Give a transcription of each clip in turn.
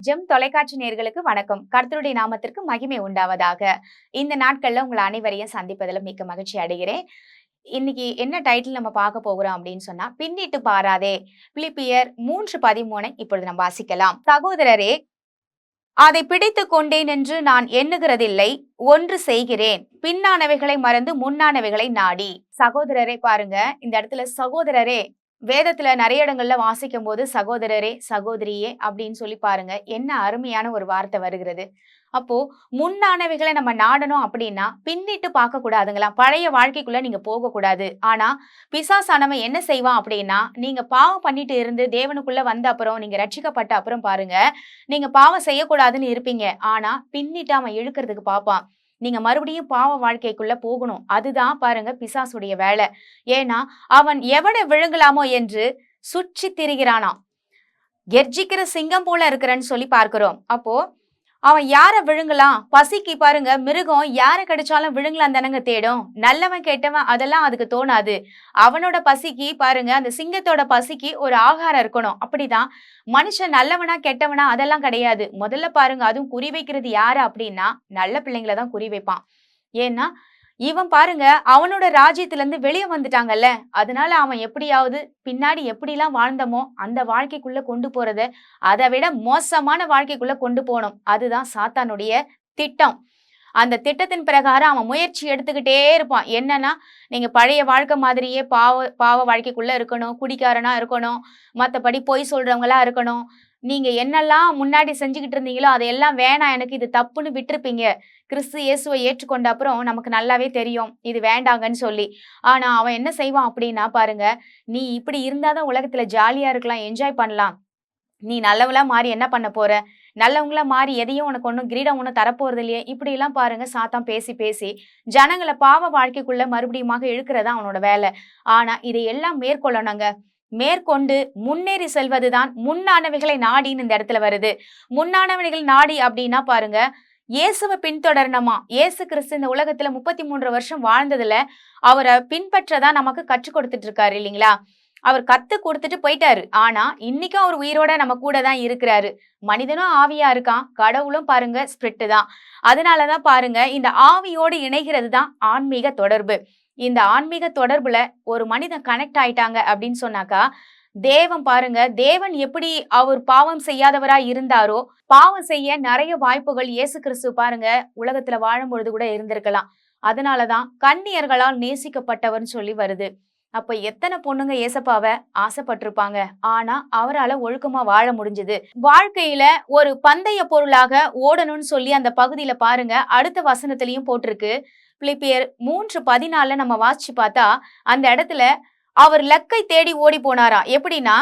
GeM தொலைக்காட்சி நேயர்களுக்கு வணக்கம். கர்த்தருடைய நாமத்திற்கு மகிமை உண்டாவதாக. இந்த நாட்கள்ல உங்களை அனைவரையும் சந்திப்பதில் மிக்க மகிழ்ச்சி அடைகிறேன். இன்னைக்கு என்ன டைட்டில் நம்ம பார்க்க போகிறோம் அப்படின்னு சொன்னா, பின்னிட்டு பாராதே. பிலிப்பியர் 3:13 இப்பொழுது நம்ம வாசிக்கலாம். சகோதரரே, அதை பிடித்துக் கொண்டேன் என்று நான் எண்ணுகிறதில்லை, ஒன்று செய்கிறேன், பின்னானவைகளை மறந்து முன்னானவைகளை நாடி. சகோதரரே பாருங்க, இந்த இடத்துல சகோதரரே வேதத்துல நிறைய இடங்கள்ல வாசிக்கும் போது சகோதரரே சகோதரியே அப்படின்னு சொல்லி பாருங்க, என்ன அருமையான ஒரு வார்த்தை வருகிறது. அப்போ முன்னானவைகளை நம்ம நாடணும் அப்படின்னா பின்னிட்டு பார்க்க கூடாதுங்களா, பழைய வாழ்க்கைக்குள்ள நீங்க போக கூடாது. ஆனா பிசாசானவன் என்ன செய்வான் அப்படின்னா, நீங்க பாவம் பண்ணிட்டு இருந்து தேவனுக்குள்ள வந்த அப்புறம், நீங்க ரட்சிக்கப்பட்ட அப்புறம் பாருங்க, நீங்க பாவம் செய்யக்கூடாதுன்னு இருப்பீங்க. ஆனா பின்னிட்டு அவன் இழுக்கிறதுக்கு பார்ப்பான். நீங்க மறுபடியும் பாவ வாழ்க்கைக்குள்ள போகணும். அதுதான் பாருங்க பிசாசுடைய வேலை. ஏன்னா அவன் எவனை விழுங்கலாமோ என்று சுற்றி திரிகிறானாம். கெர்ஜிக்கிற சிங்கம் போல இருக்கிறன்னு சொல்லி பார்க்கிறோம். அப்போ அவன் யார விழுங்கலாம்? பசிக்கு பாருங்க, மிருகம் யார கிடைச்சாலும் விழுங்கலாம் தானங்க தேடும். நல்லவன் கெட்டவன் அதெல்லாம் அதுக்கு தோணாது. அவனோட பசிக்கு பாருங்க, அந்த சிங்கத்தோட பசிக்கு ஒரு ஆகாரம் இருக்கணும். அப்படிதான் மனுஷன் நல்லவனா கெட்டவனா அதெல்லாம் கிடையாது. முதல்ல பாருங்க, அதுவும் குறி வைக்கிறது யாரு அப்படின்னா நல்ல பிள்ளைங்களை தான் குறி வைப்பான். ஏன்னா இவன் பாருங்க அவனோட ராஜ்யத்துல இருந்து வெளியே வந்துட்டாங்கல்ல, அதனால அவன் எப்படியாவது பின்னாடி எப்படிலாம் வாழ்ந்தமோ அந்த வாழ்க்கைக்குள்ள கொண்டு போறத அதை விட மோசமான வாழ்க்கைக்குள்ள கொண்டு போகணும். அதுதான் சாத்தானுடைய திட்டம். அந்த திட்டத்தின் பிரகாரம் அவன் முயற்சி எடுத்துக்கிட்டே இருப்பான். என்னன்னா, நீங்க பழைய வாழ்க்கை மாதிரியே பாவ வாழ்க்கைக்குள்ள இருக்கணும், குடிக்காரனா இருக்கணும், மற்றபடி பொய் சொல்றவங்களா இருக்கணும். நீங்க என்னெல்லாம் முன்னாடி செஞ்சுக்கிட்டு இருந்தீங்களோ அதையெல்லாம் வேணாம், எனக்கு இது தப்புன்னு விட்டுருப்பீங்க. கிறிஸ்து இயேசுவை ஏற்றுக்கொண்ட அப்புறம் நமக்கு நல்லாவே தெரியும் இது வேண்டாங்கன்னு சொல்லி. ஆனா அவன் என்ன செய்வான் அப்படின்னா பாருங்க, நீ இப்படி இருந்தாதான் உலகத்துல ஜாலியா இருக்கலாம், என்ஜாய் பண்ணலாம், நீ நல்லவங்களா மாறி என்ன பண்ண போற, நல்லவங்களா மாறி எதையும் உனக்கு ஒன்றும் கிரீடம் ஒன்றும் தரப்போறது இல்லையே, இப்படி எல்லாம் பாருங்க சாத்தான் பேசி பேசி ஜனங்களை பாவ வாழ்க்கைக்குள்ள மறுபடியுமாக இழுக்கிறதா அவனோட வேலை. ஆனா இதை எல்லாம் மேற்கொள்ளணுங்க. மேற்கொண்டு முன்னேறி செல்வதுதான் முன்னானவைகளை நாடின்னு இந்த இடத்துல வருது. முன்னானவைகள் நாடி அப்படின்னா பாருங்க, இயேசுவை பின்தொடரணுமா. இயேசு கிறிஸ்து இந்த உலகத்துல 33 வருஷம் வாழ்ந்ததுல அவரை பின்பற்றதான் நமக்கு கற்றுக் கொடுத்துட்டு இருக்காரு இல்லைங்களா. அவர் கத்து கொடுத்துட்டு போயிட்டாரு. ஆனா இன்னைக்கும் அவர் உயிரோட நம்ம கூட தான் இருக்கிறாரு. மனிதனும் ஆவியா இருக்கான், கடவுளும் பாருங்க ஸ்பிரிட் தான். அதனாலதான் பாருங்க, இந்த ஆவியோடு இணைகிறது தான் ஆன்மீக தொடர்பு. இந்த ஆன்மீக தொடர்புல ஒரு மனிதன் கனெக்ட் ஆயிட்டாங்க அப்படின்னு சொன்னாக்கா, தேவன் பாருங்க, தேவன் எப்படி அவர் பாவம் செய்யாதவரா இருந்தாரோ, பாவம் செய்ய நிறைய வாய்ப்புகள் இயேசு கிறிஸ்து பாருங்க உலகத்துல வாழும் பொழுது கூட இருந்திருக்கலாம். அதனாலதான் கன்னியர்களால் நேசிக்கப்பட்டவர்னு சொல்லி வருது. அப்ப எத்தனை பொண்ணுங்க ஏசப்பாவை ஆசைப்பட்டிருப்பாங்க. ஆனா அவரால் ஒழுக்கமா வாழ முடிஞ்சது. வாழ்க்கையில ஒரு பந்தய பொருளாக ஓடணும்னு சொல்லி அந்த பகுதியில பாருங்க அடுத்த வசனத்திலையும் போட்டிருக்கு. பிலிப்பியர் 3:14 நம்ம வாசிச்சு பார்த்தா அந்த இடத்துல அவர் லக்கை தேடி ஓடி போனாராம். எப்படின்னா,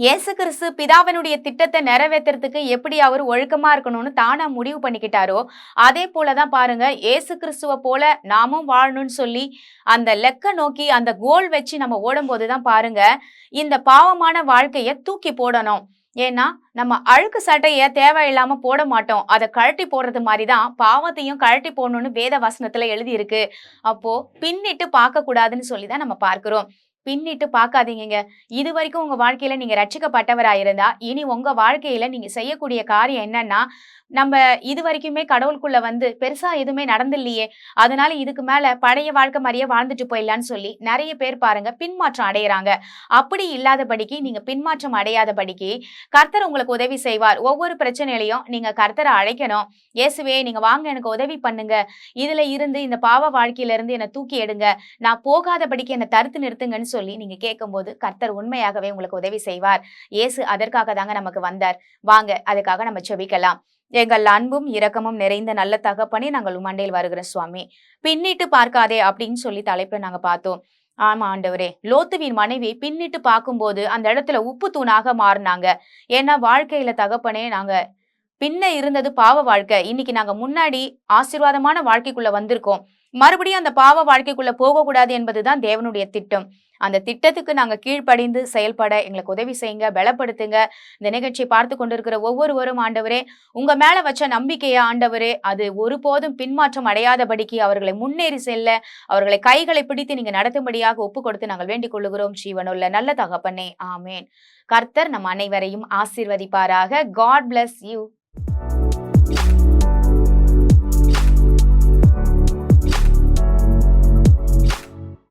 இயேசு கிறிஸ்து பிதாவினுடைய திட்டத்தை நிறைவேற்றுறதுக்கு எப்படி அவர் ஒழுக்கமா இருக்கணும்னு தானா முடிவு பண்ணிக்கிட்டாரோ, அதே போலதான் பாருங்க இயேசு கிறிஸ்துவ போல நாமும் வாழணும்னு சொல்லி அந்த லெக்க நோக்கி அந்த கோல் வச்சு நம்ம ஓடும் போதுதான் பாருங்க இந்த பாவமான வாழ்க்கைய தூக்கி போடணும். ஏன்னா நம்ம அழுக்கு சட்டைய தேவையில்லாம போட மாட்டோம், அதை கழட்டி போடுறது மாதிரிதான் பாவத்தையும் கழட்டி போடணும்னு வேத வசனத்துல எழுதி இருக்கு. அப்போ பின்னிட்டு பார்க்க கூடாதுன்னு சொல்லிதான் நம்ம பார்க்கிறோம். பின்னிட்டு பார்க்காதீங்க. இது வரைக்கும் உங்க வாழ்க்கையில நீங்க ரட்சிக்கப்பட்டவராயிருந்தா இனி உங்க வாழ்க்கையில நீங்க செய்யக்கூடிய காரியம் என்னன்னா, நம்ம இது வரைக்குமே கடவுளுக்குள்ள வந்து பெருசா எதுவுமே நடந்தில்லையே, அதனால இதுக்கு மேல பழைய வாழ்க்கை மாதிரியே வாழ்ந்துட்டு போயிடலான்னு சொல்லி நிறைய பேர் பாருங்க பின்மாற்றம் அடையிறாங்க. அப்படி இல்லாதபடிக்கு, நீங்க பின்மாற்றம் அடையாதபடிக்கு கர்த்தர் உங்களுக்கு உதவி செய்வார். ஒவ்வொரு பிரச்சனையிலையும் நீங்க கர்த்தரை அழைக்கணும். இயேசுவே நீங்க வாங்க, எனக்கு உதவி பண்ணுங்க, இதுல இருந்து இந்த பாவ வாழ்க்கையில இருந்து என்னை தூக்கி எடுங்க, நான் போகாதபடிக்கு என்னை தடுத்து நிறுத்துங்கன்னு சொல்லி நீங்க கேட்கும்போது கர்த்தர் உண்மையாகவே உங்களுக்கு உதவி செய்வார். இயேசு அதற்காக தாங்க நமக்கு வந்தார். வாங்க அதுக்காக நம்ம செபிக்கலாம். எங்கள் அன்பும் இரக்கமும் நிறைந்த நல்ல தகப்பனே, நாங்கள் மண்டையில் வருகிற சுவாமி, பின்னிட்டு பார்க்காதே அப்படின்னு சொல்லி தலைப்புல நாங்க பார்த்தோம். ஆமா ஆண்டவரே, லோத்துவின் மனைவி பின்னிட்டு பார்க்கும்போது அந்த இடத்துல உப்பு தூணாக மாறினாங்க. ஏன்னா வாழ்க்கையில தகப்பனே, நாங்க பின்ன இருந்தது பாவ வாழ்க்கை, இன்னைக்கு நாங்க முன்னாடி ஆசீர்வாதமான வாழ்க்கைக்குள்ள வந்திருக்கோம். மறுபடியும் அந்த பாவ வாழ்க்கைக்குள்ள போகக்கூடாது என்பதுதான் தேவனுடைய திட்டம். அந்த திட்டத்துக்கு நாங்க கீழ்ப்படிந்து செயல்பட எங்களுக்கு உதவி செய்யுங்க, பலப்படுத்துங்க. இந்த நிகழ்ச்சியை பார்த்து கொண்டிருக்கிற ஒவ்வொருவரும் ஆண்டவரே, உங்க மேல வச்ச நம்பிக்கைய ஆண்டவரே, அது ஒருபோதும் பின்மாற்றம் அடையாதபடிக்கு அவர்களை முன்னேறி செல்ல, அவர்களை கைகளை பிடித்து நீங்க நடத்தும்படியாக ஒப்புக் கொடுத்து நாங்கள் வேண்டிக் கொள்ளுகிறோம். ஜீவனுள்ள நல்ல தகப்பனே, ஆமென். கர்த்தர் நம் அனைவரையும் ஆசீர்வதிப்பாராக. God bless you.